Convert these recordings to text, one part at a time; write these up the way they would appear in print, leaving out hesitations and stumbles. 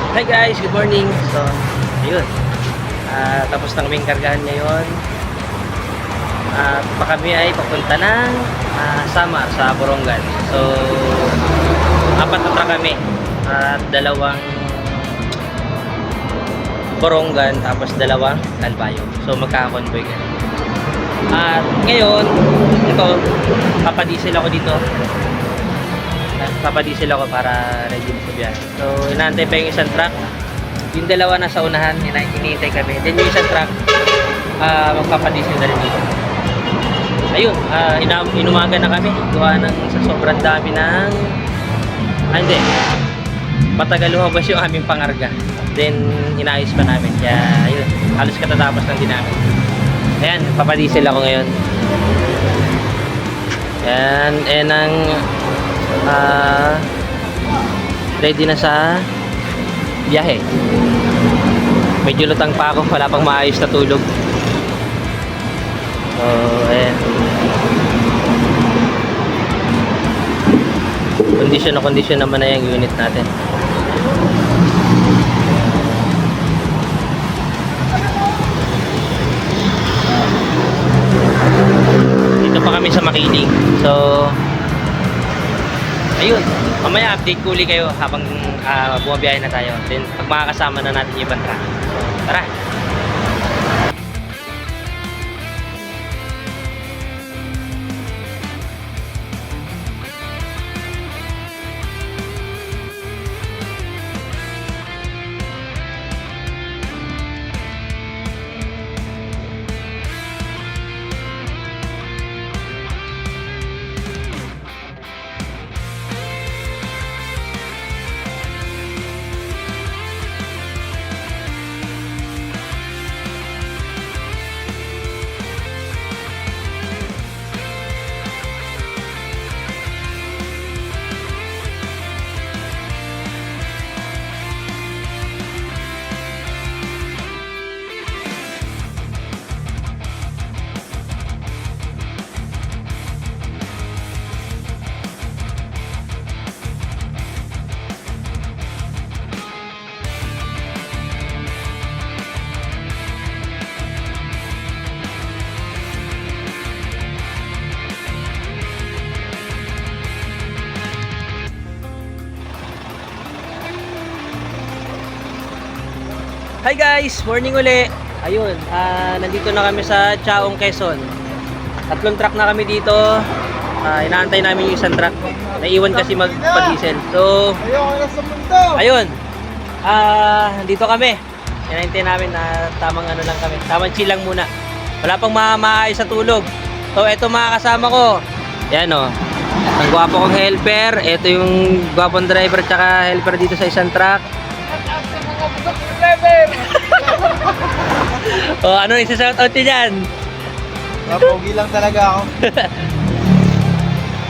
Hi guys, good morning. So, ayun. Tapos na kaming kargahan ngayon. At kami ay papunta ng Samar sa Borongan. So, apat na truck kami. At dalawang Borongan tapos dalawang Calbayo. So, magkaka-convoy kami. At ngayon, ito, papadiesel ako dito. Papadiesel ako para ready na sa biyahe. So, inaantay pa yung isang truck. Yung dalawa nasa unahan, hinihintay kami. Then yung isang truck, magpapadiesel na rin dito. Ayun, inumaga na kami. Gawa ng sa sobrang dami ng... hindi. Matagal lumabas yung aming pangarga. Then, inayos pa namin. Kaya, ayun, halos katatapos lang din namin. Ayan, papadiesel ako ngayon. Ayan, ang ready na sa biyahe. Medyo lutang pa ako, wala pang maayos na tulog. So, ayan. Kondisyon na kondisyon naman na yung unit natin. Dito pa kami sa Makiling. So, ayun, mamaya update ko ulit kayo habang bumabiyahe na tayo. Then pag makakasama na natin yung ibang truck. So, tara! Hi guys! Morning uli! Ayun, nandito na kami sa Chaong, Quezon. Tatlong truck na kami dito. Inaantay namin yung isang truck. Naiwan kasi magpa-diesel. So, ayun. Dito kami. Inaantay namin na tamang ano lang kami. Tamang chill lang muna. Wala pang maayos sa tulog. So, eto mga kasama ko. Yan o. Ang gwapo kong helper. Eto yung gwapong driver tsaka helper dito sa isang truck. Oh, ano yung isa-shoutout nyo dyan? Pogi lang talaga ako.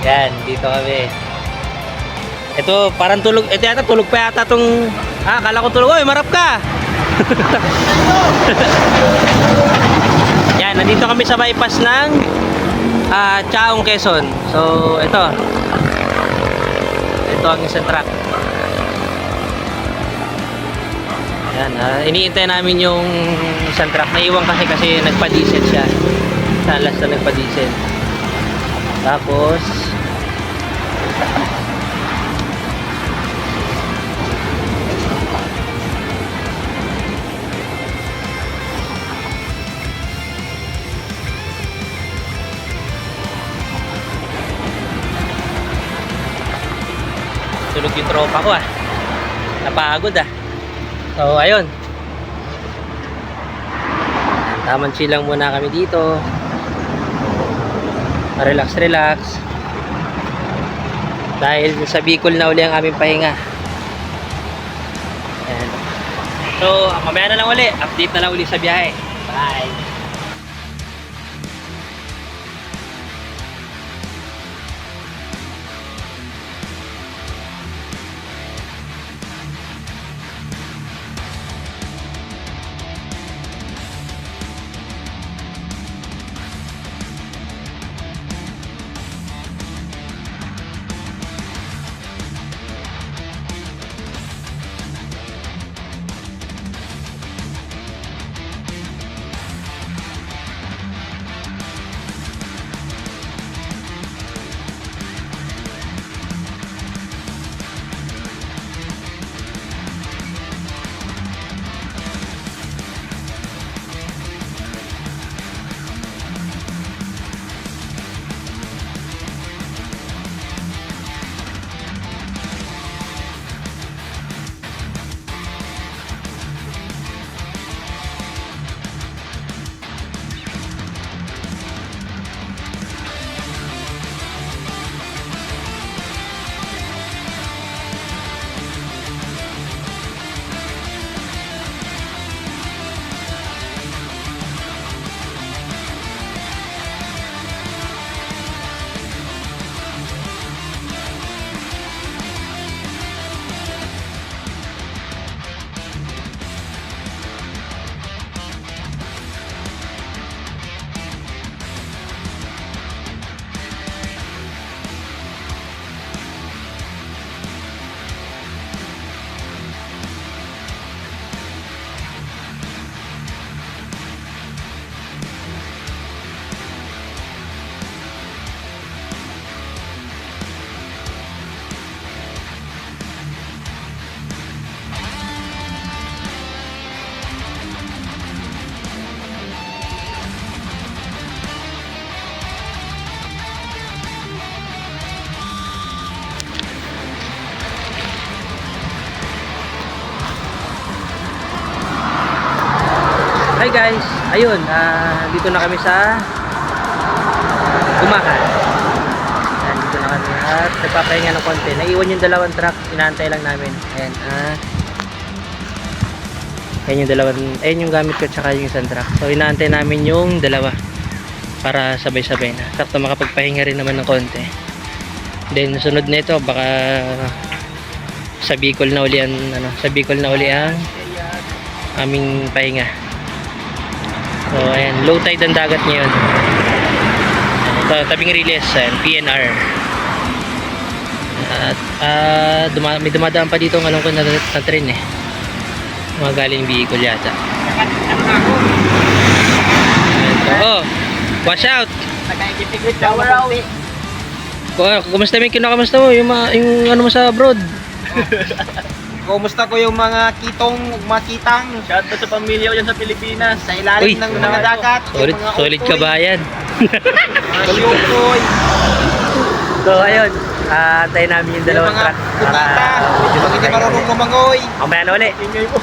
Yan, dito kami. Ito, parang tulog. Ito yata, tulog pa yata tong... akala ko tulog. Oy, marap ka! Yan, nandito kami sa bypass ng Chaong, Quezon. So, ito. Ito ang isang truck. Yan, iniintay namin yung isang truck. Naiwan kasi nagpa-diesel siya. Sa last na nagpa-diesel. Tapos tulog yung tropa ko napagod so ayun, tamang chill lang muna kami dito, relax dahil sa Bicol na uli ang aming pahinga. Ayan. So mamaya na lang uli, update na lang uli sa biyahe. Bye. Hi guys, ayun, dito na kami sa Gumakan. Ayan, dito na kami at nagpapahinga ng konti. Naiwan yung dalawang truck, inaantay lang namin. Ayan, ayan yung dalawang, ayan yung gamit ko tsaka yung isang truck. So inaantay namin yung dalawa para sabay-sabay na. Sakto makapagpahinga rin naman ng konti. Then sunod na ito, baka sa Bicol na uli ang sa Bicol na uli ang aming pahinga. So ayan, low tide ang dagat ngayon. Ito, tabing release, ayan, PNR. At may dumadaan pa dito ng alam ko na train eh. Mga galing Bicol yata. Oh, watch out! Kumusta mo yung kinakamusta mo? Yung ano mo sa abroad? Kumusta ko yung mga kitang Shout out sa pamilya ko dyan sa Pilipinas. sa ilalim Uy. ng mga dagat. Solid, yung mga solid ukoy, kabayan. mga yukoy, So ayun, antayin namin yung yung dalawang mga truck. kutita, medyo yung hindi makapahinga. marunong lumangoy. Mamaya na uli. Ingay mo.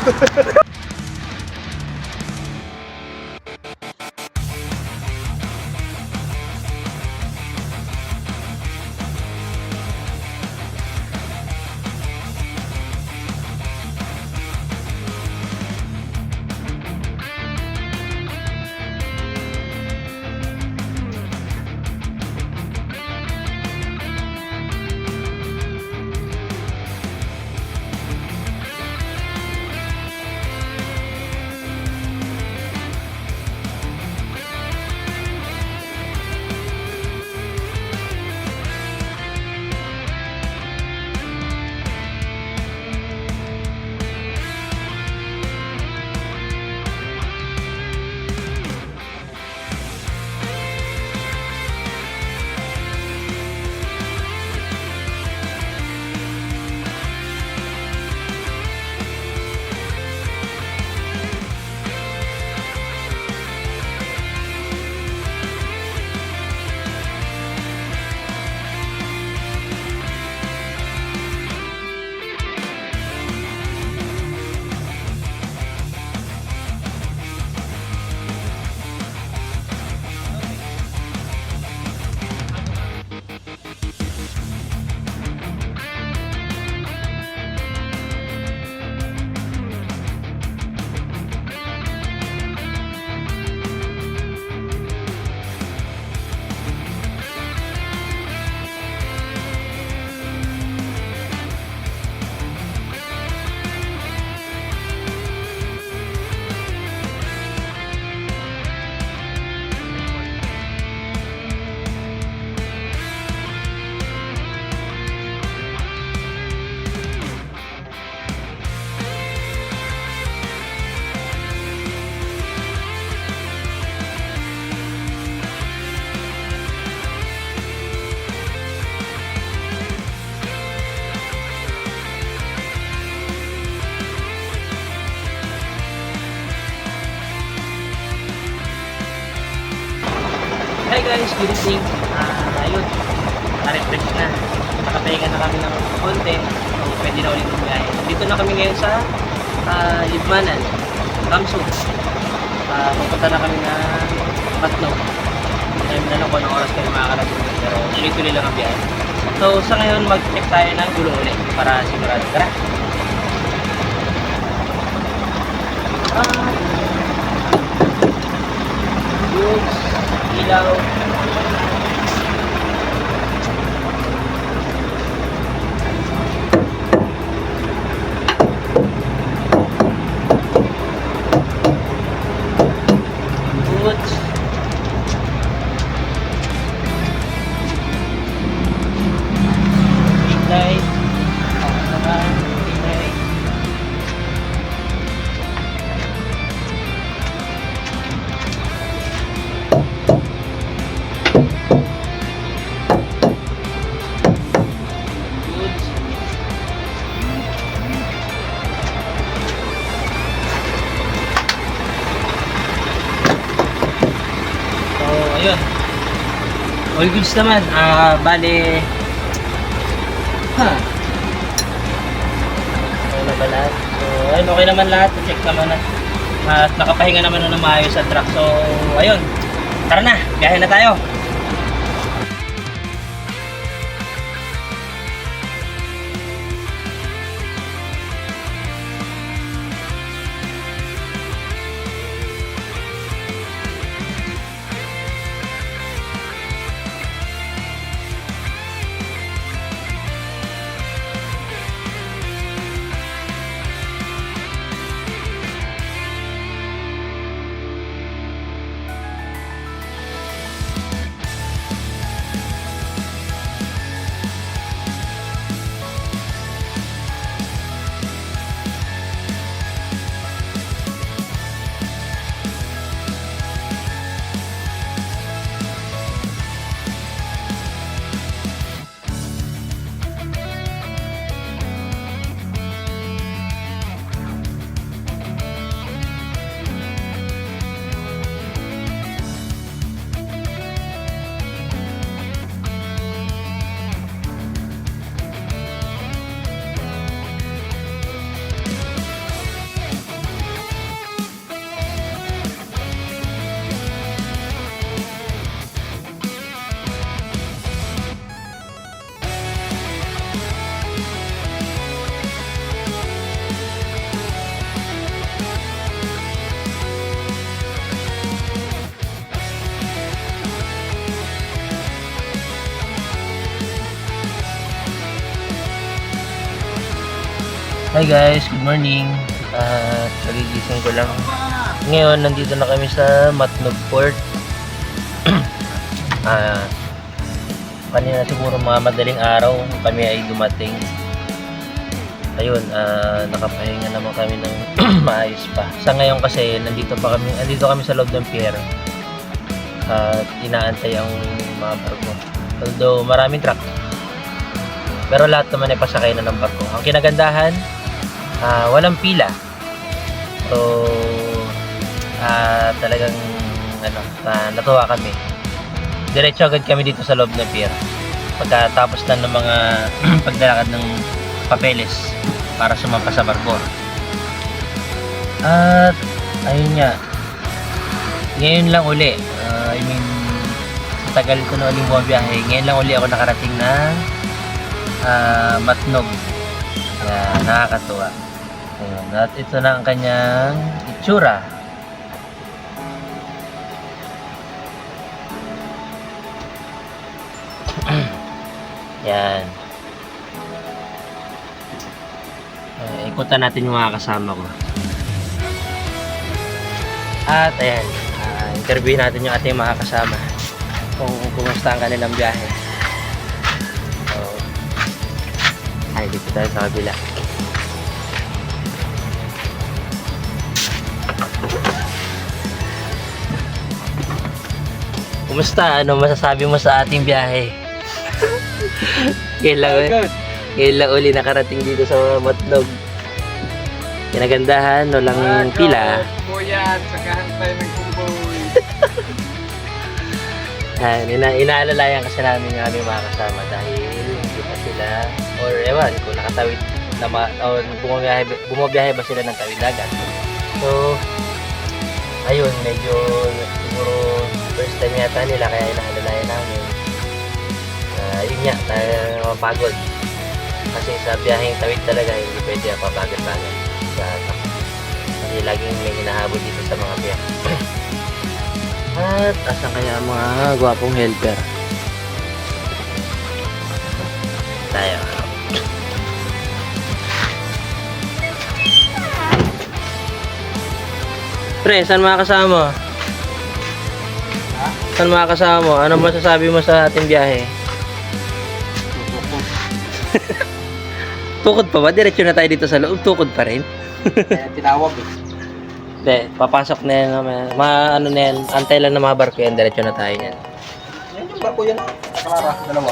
Hi guys, good evening. Ayun, na-refresh na. Nakapahinga na kami ng konti. So, pwede na ulit bumiyahe. Dito na kami ngayon sa Libmanan, Kamsug. Pupunta na kami ng Patno. Hindi na lang kung anong oras kami makakarating. Pero tuloy-tuloy lang ang biyahe. So, sa ngayon, mag-check tayo ng gulo ulit para sigurado. Tara! Goods, ilaw. Goods. Light. Ayun. All goods naman. Bale. Okay na ba lahat? So, ayun, okay naman lahat. Check naman na. At nakapahinga naman na maayos sa truck. So, ayun. Tara na, biyahe na tayo. Hi guys, good morning. Nagigising ko lang. Ngayon, nandito na kami sa Matnog Port. Kanina siguro mga madaling araw kami ay dumating. Ayun, nakapahinga naman kami ng maayos pa. Sa ngayon kasi, nandito kami sa loob ng pier. At inaantay ang mga barko. Although maraming truck. Pero lahat naman ay pasakay na ng barko. Ang kinagandahan, walang pila. So, talagang natuwa kami. Diretso agad kami dito sa loob ng pier. Pagkatapos lang ng mga paglalakad ng papeles para sumampa sa barko. At ayun nga. Ngayon lang uli. Sa tagal ko na uling bumabiyahe. Ngayon lang uli ako nakarating na Matnog. Nakakatuwa. Ayun. At ito na ang kanyang itsura. Yan. Ikutan natin yung mga kasama ko. At ayan, interview natin yung ating mga kasama kung kumusta ang kanilang biyahe. So, ay, dito tayo sa kabila. Kumusta? Ano masasabi mo sa ating biyahe? Kailan uli nakarating dito sa Matnog. Kinagandahan, walang pila. Kuya, sagahantay ng kumboy. Inaalalayan kasi namin yung aming mga kasama dahil hindi pa sila, or ewan kung nakatawid o bumabiyahe ba sila ng tawid dagat. So, ayun, medyo siguro first time yata nila kaya inaalalayan namin. Yun nga, mapagod. Kasi sa biyaheng tawid talaga, hindi pwede ang pabagal-bagal. Kasi laging may hinahabol dito sa mga biyak. At asan kaya ang mga gwapong helper? Tayo. Pre, saan mga kasama? Saan mga kasama? Ano masasabi mo sa ating biyahe? Tukod pa ba? Diretso na tayo dito sa loob. Tukod pa rin. Kaya tinawag eh. Hindi, papasok na yan. Ano na yan. Antay lang na mga barko yan. Diretso na tayo yan. Yan yung barko yan. Clara, dalawa.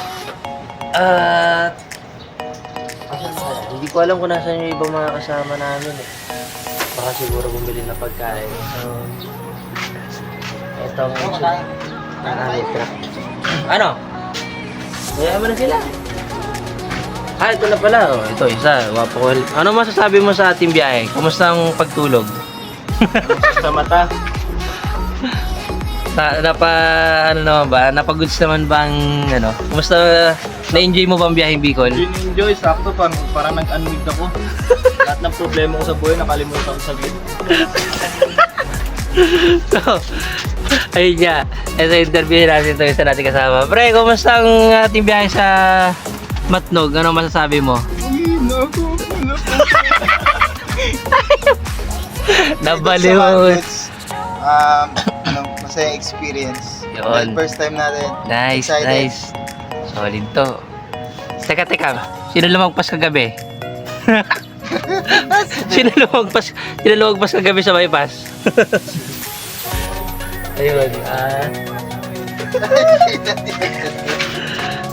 Hindi ko alam kung nasaan yung ibang mga kasama namin eh. Baka siguro bumili na pagkain. So, itong truck. Ano? Kaya mo na sila. Ito na pala. Oh, ito, isa. Wapo ko. Ano masasabi mo sa ating biyahe? Kumusta ang pagtulog? Sa mata. Ano naman ba? Napag-goods naman bang ano? Kumusta? Na-enjoy mo bang biyaheng Bicol? Enjoy, sakto parang nag-unwind ako. Lahat ng problema ko sa buhay nakalimutan ko sabihin. So, ayun nga. Ito interview natin ito isa natin kasama. Pre, kumusta ang ating biyahe sa Matnog? Ano masasabi mo? Nabaliw. Masayang experience. Yun. Dahil first time natin. Nice, Excited. nice. Solid to. Teka. Sino lumagpas kagabi? Sino lumagpas kagabi sa bypass? Ayun.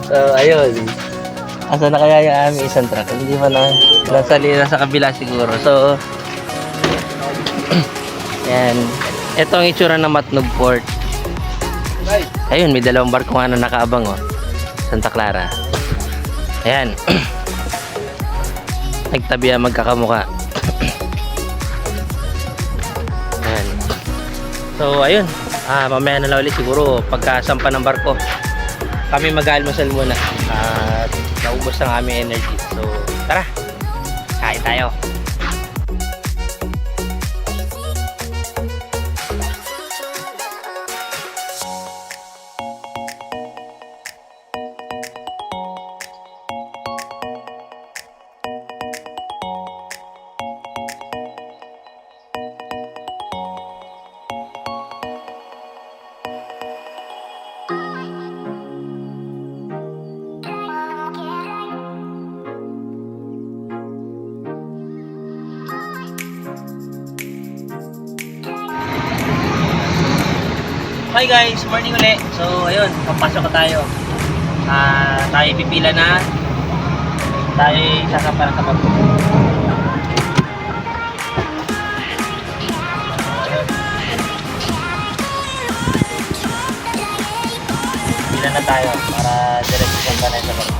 So, ayun. Asa na kaya yung aming isang truck? Hindi man na. Nasa kabila siguro. So, yan. Ito ang itsura ng Matnog Port. Ayun, may dalawang barko nga na nakaabang, oh. Santa Clara. Ayan. Nagtabi ang magkakamuka. Ayan. So, ayun. Mamaya na lang ulit siguro pagkasampa ng barko. Kami mag-almusal muna. At naubos ang aming energy. So, tara. Kain tayo. Hi guys, morning ulit. So ayun, papasok na tayo. Tayo pipila na. Tayo sasapa ng kapag. Pila na tayo para diretso na sa barko.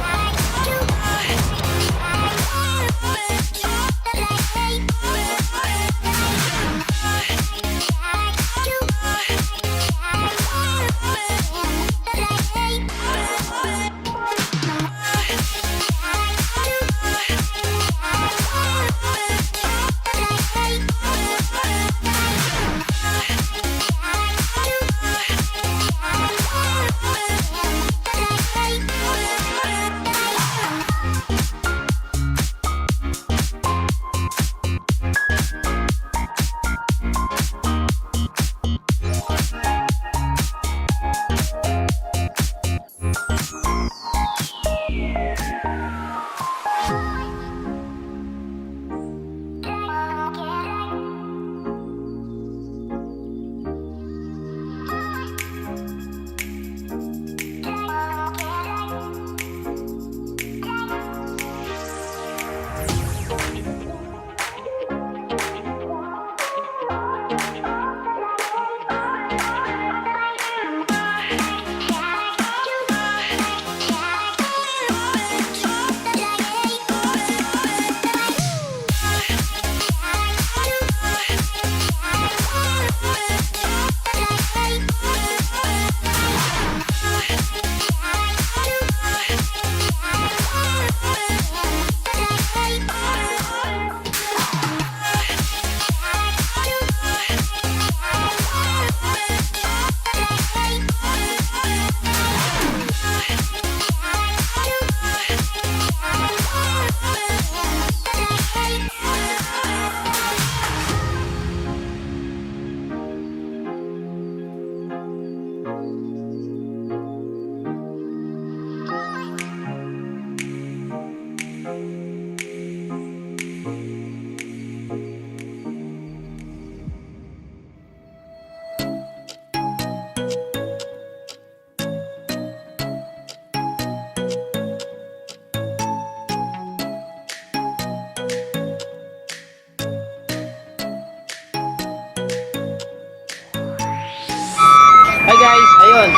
Hi guys, ayun,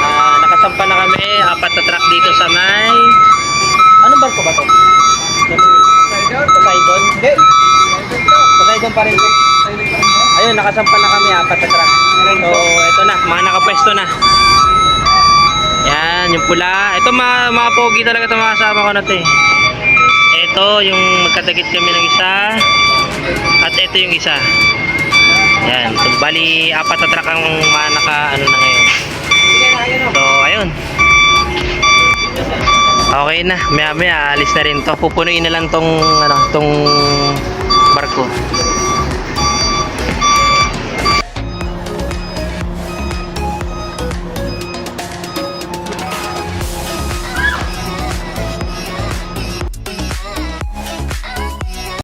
nakasampa na kami, 4 na truck dito sa may... Anong barko ba to? Poseidon? Hindi. Poseidon pa rin. Ayun, ngayon, nakasampan na kami, 4 na truck. So, ito na, mga nakapwesto na. Yan, yung pula. Ito mga pogi talaga ito mga kasama ko na ito eh. Ito, yung magkadagit kami ng isa. At ito yung isa. Yan, so, bali 4 na truck ang mga ano na ngayon. So, ayun. Okay na, maya alis na rin to. Pupunuin na lang tong